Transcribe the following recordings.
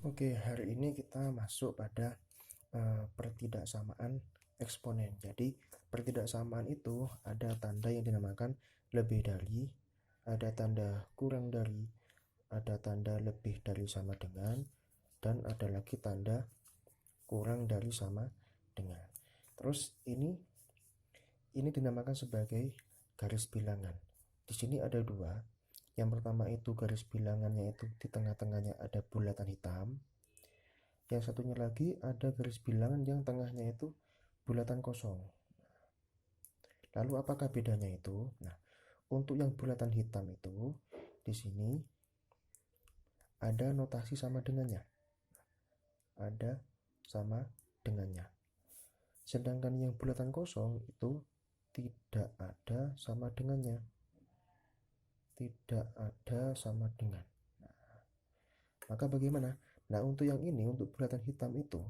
Oke, hari ini kita masuk pada pertidaksamaan eksponen. Jadi, pertidaksamaan itu ada tanda yang dinamakan lebih dari, ada tanda kurang dari, ada tanda lebih dari sama dengan, dan ada lagi tanda kurang dari sama dengan. Terus ini dinamakan sebagai garis bilangan. Di sini ada dua. Yang pertama itu garis bilangannya itu di tengah-tengahnya ada bulatan hitam. Yang satunya lagi ada garis bilangan yang tengahnya itu bulatan kosong. Lalu apakah bedanya itu? Nah, untuk yang bulatan hitam itu di sini ada notasi sama dengannya. Ada sama dengannya. Sedangkan yang bulatan kosong itu tidak ada sama dengannya. Tidak ada sama dengan. Maka bagaimana? Nah, untuk yang ini, untuk bulatan hitam itu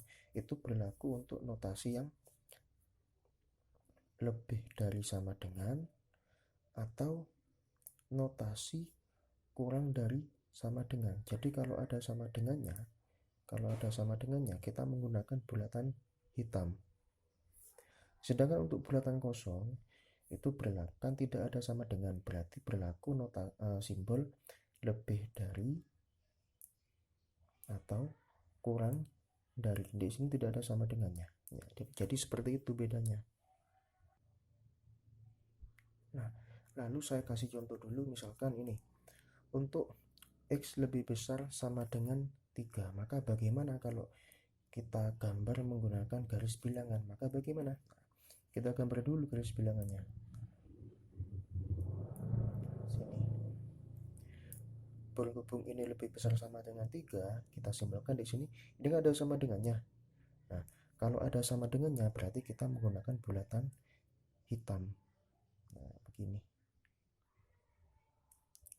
berlaku untuk notasi yang lebih dari sama dengan atau notasi kurang dari sama dengan. Jadi kalau ada sama dengannya, kita menggunakan bulatan hitam. Sedangkan untuk bulatan kosong itu berlaku kan tidak ada sama dengan, berarti berlaku simbol lebih dari atau kurang dari. Di sini tidak ada sama dengannya. Ya, jadi seperti itu bedanya. Nah, lalu saya kasih contoh dulu, misalkan ini. Untuk X lebih besar sama dengan 3, maka bagaimana kalau kita gambar menggunakan garis bilangan? Maka bagaimana? Kita gambar dulu garis bilangannya. Sini. Berhubung ini lebih besar sama dengan 3, kita simbolkan di sini. Ini ada sama dengannya. Nah, kalau ada sama dengannya berarti kita menggunakan bulatan hitam. Nah, begini.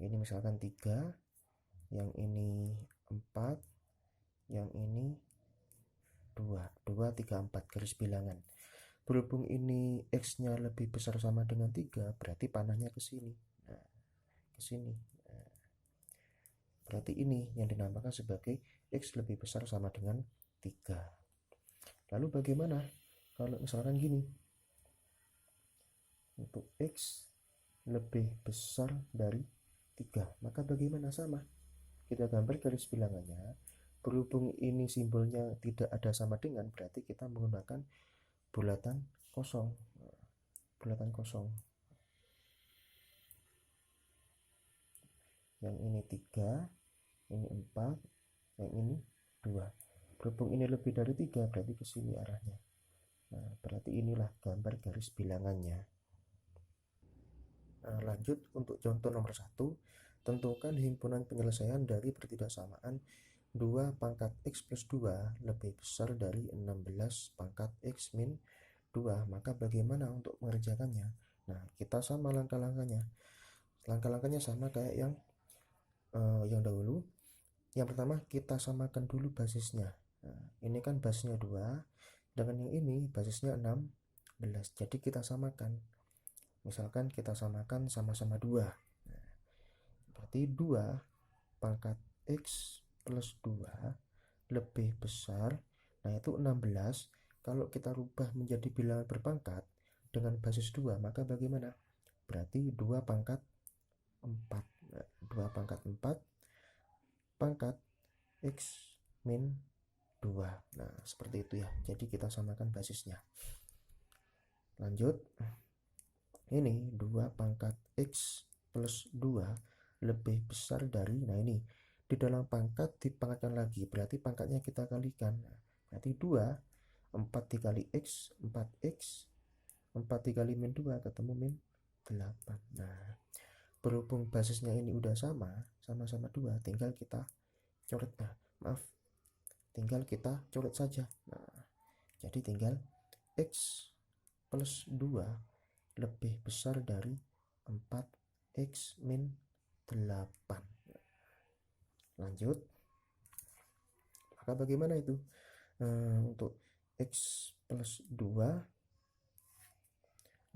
Ini misalkan 3, yang ini 4, yang ini 2, 2, 3, 4 garis bilangan. Berhubung ini X-nya lebih besar sama dengan 3, berarti panahnya ke sini. Nah, ke sini. Nah, berarti ini yang dinamakan sebagai X lebih besar sama dengan 3. Lalu bagaimana kalau misalkan gini? Untuk X lebih besar dari 3, maka bagaimana? Sama. Kita gambar garis bilangannya. Berhubung ini simbolnya tidak ada sama dengan, berarti kita menggunakan bulatan kosong. Bulatan kosong. Yang ini 3, ini 4, yang ini 2. Berhubung ini lebih dari 3, berarti ke sini arahnya. Nah, berarti inilah gambar garis bilangannya. Nah, lanjut untuk contoh nomor 1. Tentukan himpunan penyelesaian dari pertidaksamaan 2 pangkat X plus 2 lebih besar dari 16 pangkat X min 2. Maka bagaimana untuk mengerjakannya? Nah, kita sama langkah-langkahnya. Langkah-langkahnya sama kayak yang dahulu. Yang pertama kita samakan dulu basisnya. Nah, ini kan basisnya 2, dengan yang ini basisnya 16. Jadi kita samakan. Misalkan kita samakan sama-sama 2. Nah, berarti 2 pangkat X plus 2 lebih besar. Nah, itu 16. Kalau kita rubah menjadi bilangan berpangkat dengan basis 2, maka bagaimana? Berarti 2 pangkat 4. Nah, 2 pangkat 4 pangkat X min 2. Nah, seperti itu ya. Jadi kita samakan basisnya. Lanjut. Ini 2 pangkat X plus 2 lebih besar dari, nah ini di dalam pangkat dipangkatkan lagi, berarti pangkatnya kita kalikan. Nah, berarti 2, 4 dikali X, 4X, 4 dikali min 2 ketemu min 8. Nah, berhubung basisnya ini udah sama-sama 2, tinggal kita coret. Nah, maaf, tinggal kita coret saja. Nah, jadi tinggal X plus 2 lebih besar dari 4X min 8. Lanjut. Maka bagaimana itu? Untuk X plus 2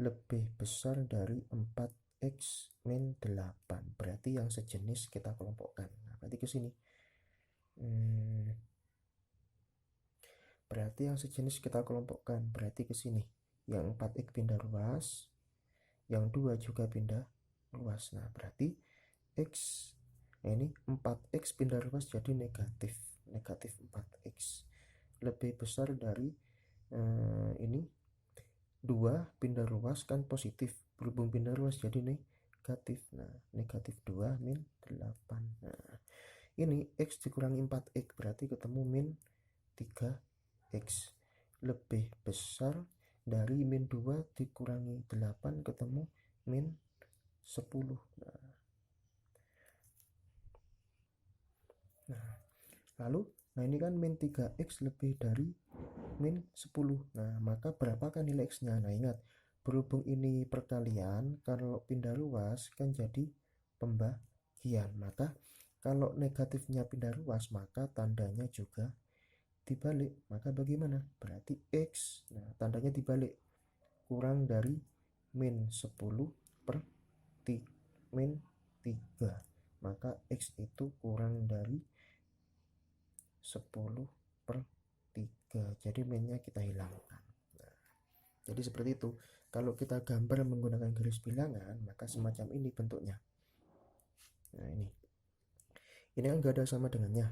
lebih besar dari 4X min 8. Berarti yang sejenis kita kelompokkan. Nah, berarti ke sini. berarti yang sejenis kita kelompokkan, berarti ke sini. Yang 4x pindah ruas, yang 2 juga pindah ruas. Nah, berarti X, nah ini 4x pindah ruas jadi negatif 4x. Lebih besar dari ini 2 pindah ruas kan positif, berhubung pindah ruas jadi negatif. Nah, negatif 2 min 8. Nah, ini X dikurangi 4x berarti ketemu min 3x. Lebih besar dari min 2 dikurangi 8 ketemu min 10. Lalu ini kan min 3x lebih dari min 10. Nah, maka berapakah nilai x-nya? Nah, ingat, berhubung ini perkalian, kalau pindah ruas kan jadi pembagian. Maka kalau negatifnya pindah ruas, maka tandanya juga dibalik. Maka bagaimana? Berarti x, nah tandanya dibalik, kurang dari min 10 per min 3. Maka x itu kurang dari 10 per 3. Jadi minnya kita hilangkan. Nah, jadi seperti itu. Kalau kita gambar menggunakan garis bilangan, maka semacam ini bentuknya. Nah, ini kan nggak ada sama dengannya.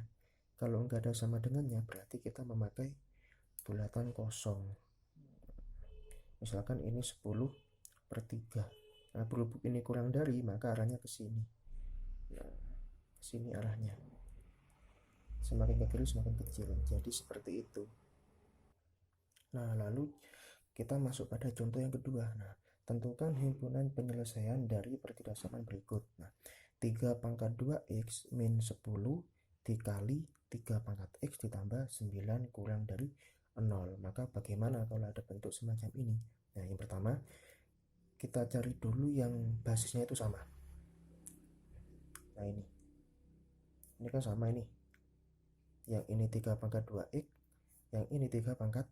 Kalau nggak ada sama dengannya, berarti kita memakai bulatan kosong. Misalkan ini 10 per 3. Nah, berhubung ini kurang dari, maka arahnya ke sini. Nah, ke sini arahnya. Semakin ke kiri semakin kecil. Jadi seperti itu. Nah, lalu kita masuk pada contoh yang kedua. Nah, tentukan himpunan penyelesaian dari pertidaksamaan berikut. Nah, 3 pangkat 2x min 10 dikali 3 pangkat x ditambah 9 kurang dari 0. Maka bagaimana kalau ada bentuk semacam ini? Nah, yang pertama, kita cari dulu yang basisnya itu sama. Nah, ini kan sama ini. Yang ini 3 pangkat 2x, yang ini 3 pangkat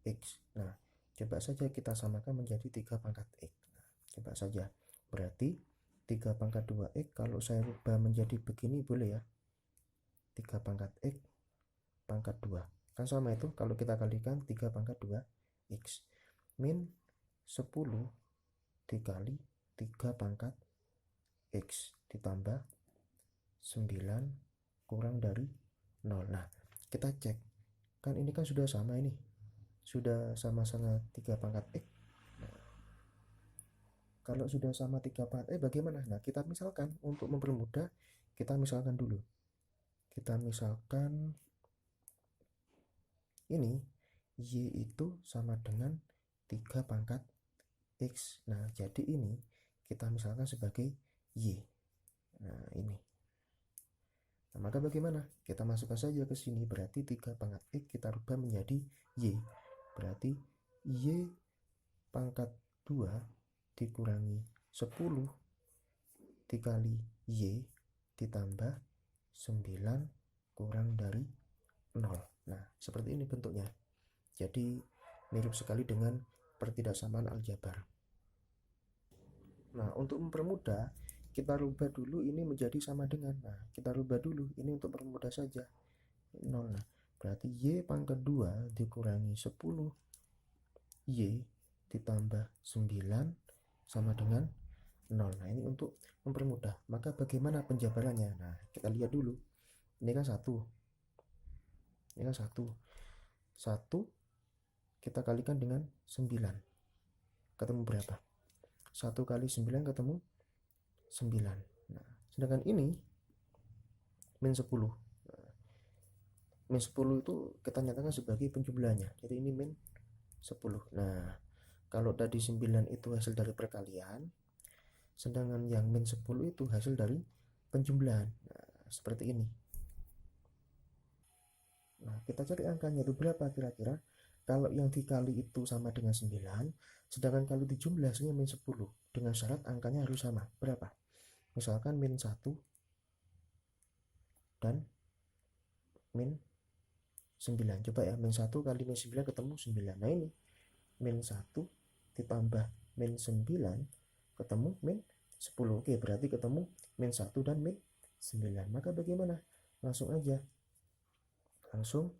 x. Nah, coba saja kita samakan menjadi 3 pangkat x. Nah, coba saja. Berarti 3 pangkat 2x kalau saya rubah menjadi begini boleh ya. 3 pangkat x pangkat 2. Kan sama itu kalau kita kalikan 3 pangkat 2x. Min 10 dikali 3 pangkat x ditambah 9 kurang dari 0. Nah, kita cek. Kan ini kan sudah sama ini. Sudah sama-sama 3 pangkat x. Nah, kalau sudah sama 3 pangkat bagaimana? Nah, kita misalkan untuk mempermudah, kita misalkan dulu. Kita misalkan ini y itu sama dengan 3 pangkat x. Nah, jadi ini kita misalkan sebagai y. Nah, ini. Nah, maka bagaimana? Kita masukkan saja ke sini, berarti 3 pangkat x kita rubah menjadi y. Berarti y pangkat 2 dikurangi 10 dikali y ditambah 9 kurang dari 0. Nah, seperti ini bentuknya. Jadi mirip sekali dengan pertidaksamaan aljabar. Nah, untuk mempermudah, kita rubah dulu ini menjadi sama dengan. Nah, kita rubah dulu ini untuk mempermudah saja. 0. Nah, berarti y pangkat 2 dikurangi 10 y ditambah 9 sama dengan 0. Nah, ini untuk mempermudah. Maka bagaimana penjabarannya? Nah, kita lihat dulu. Ini kan 1. Ini kan 1. 1 kita kalikan dengan 9. Ketemu berapa? 1 kali 9 ketemu 9. Nah, sedangkan ini min 10. Nah, min 10 itu kita nyatakan sebagai penjumlahnya. Jadi ini min 10. Nah, kalau tadi 9 itu hasil dari perkalian, sedangkan yang min 10 itu hasil dari penjumlahan. Nah, seperti ini. Nah, kita cari angkanya itu berapa kira-kira? Kalau yang dikali itu sama dengan 9, sedangkan kalau dijumlah hasilnya min 10. Dengan syarat angkanya harus sama. Berapa? Misalkan min 1 dan min 9. Coba ya, min 1 kali min 9 ketemu 9. Nah, ini min 1 ditambah min 9 ketemu min 10. Oke, berarti ketemu min 1 dan min 9. Maka bagaimana? Langsung aja. Langsung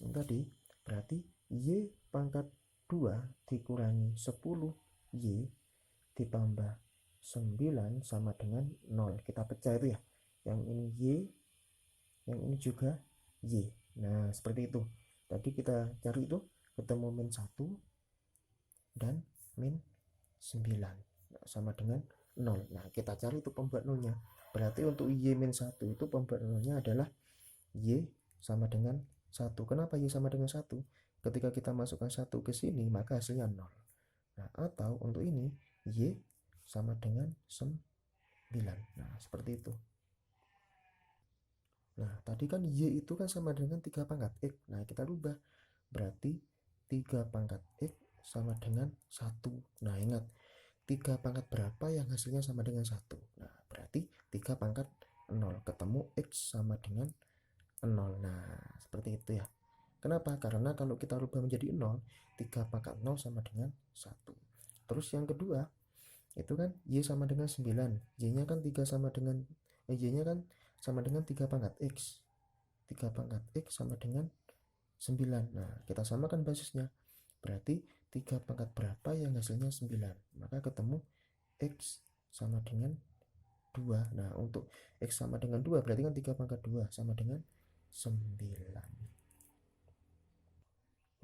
Ini tadi berarti Y pangkat 2 dikurangi 10Y ditambah 9 sama dengan 0. Kita pecah itu ya. Yang ini Y, yang ini juga Y. Nah, seperti itu. Tadi kita cari itu ketemu min 1 dan min 9. Nah, sama dengan 0. Nah, kita cari itu pembuat nolnya. Berarti untuk Y min 1 itu pembuat nolnya adalah Y sama dengan 1. Kenapa Y sama dengan 1? Ketika kita masukkan 1 ke sini, maka hasilnya 0. Nah, atau untuk ini Y sama dengan 9. Nah, seperti itu. Nah, tadi kan Y itu kan sama dengan 3 pangkat X. Nah, kita rubah. Berarti 3 pangkat X sama dengan 1. Nah, ingat, 3 pangkat berapa yang hasilnya sama dengan 1? Nah, berarti 3 pangkat 0. Ketemu X sama dengan 0. Nah, seperti itu ya. Kenapa? Karena kalau kita rubah menjadi 0, 3 pangkat 0 sama dengan 1. Terus yang kedua, itu kan Y sama dengan 9. Y-nya kan 3 sama dengan Y-nya kan sama dengan 3 pangkat X. 3 pangkat X sama dengan 9. Nah, kita samakan basisnya. Berarti 3 pangkat berapa yang hasilnya 9? Maka ketemu X sama dengan 2. Nah, untuk X sama dengan 2 berarti kan 3 pangkat 2 sama dengan 9.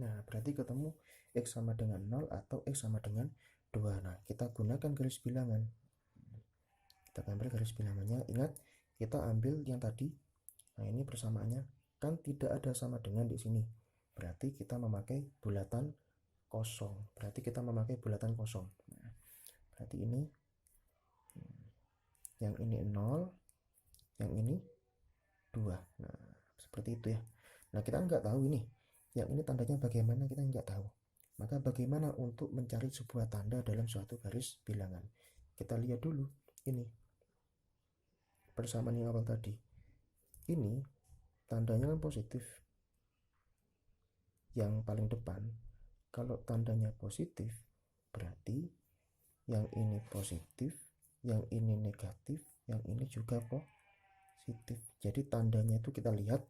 Nah, berarti ketemu X sama dengan 0 atau X sama dengan 2. Nah, kita gunakan garis bilangan. Kita ambil garis bilangannya. Ingat, kita ambil yang tadi. Nah, ini persamaannya kan tidak ada sama dengan di sini. Berarti kita memakai bulatan kosong. Berarti kita memakai bulatan kosong. Nah, berarti ini yang ini 0, yang ini 2. Nah, seperti itu ya. Nah, kita nggak tahu ini. Yang ini tandanya bagaimana, kita nggak tahu. Maka bagaimana untuk mencari sebuah tanda dalam suatu garis bilangan? Kita lihat dulu ini. Persamaan yang awal tadi. Ini tandanya kan positif. Yang paling depan, kalau tandanya positif, berarti yang ini positif, yang ini negatif, yang ini juga positif. Jadi tandanya itu kita lihat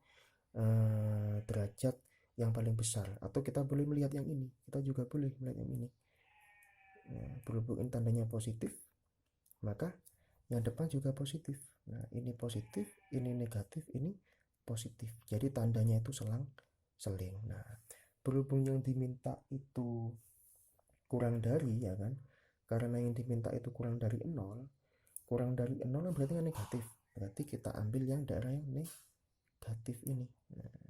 derajat yang paling besar, atau kita boleh melihat yang ini, kita juga boleh melihat yang ini. Nah, berhubung ini tandanya positif, maka yang depan juga positif. Nah, ini positif, ini negatif, ini positif. Jadi tandanya itu selang-seling. Nah, berhubung yang diminta itu kurang dari, ya kan, karena yang diminta itu kurang dari 0, kurang dari 0 berarti kan negatif. Berarti kita ambil yang daerah yang negatif ini. Nah,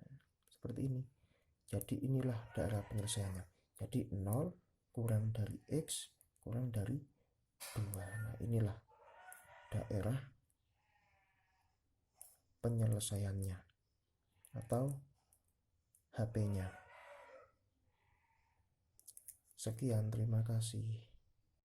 seperti ini. Jadi inilah daerah penyelesaiannya. Jadi 0 kurang dari X kurang dari 2. Nah, inilah daerah penyelesaiannya atau HP-nya. Sekian, terima kasih.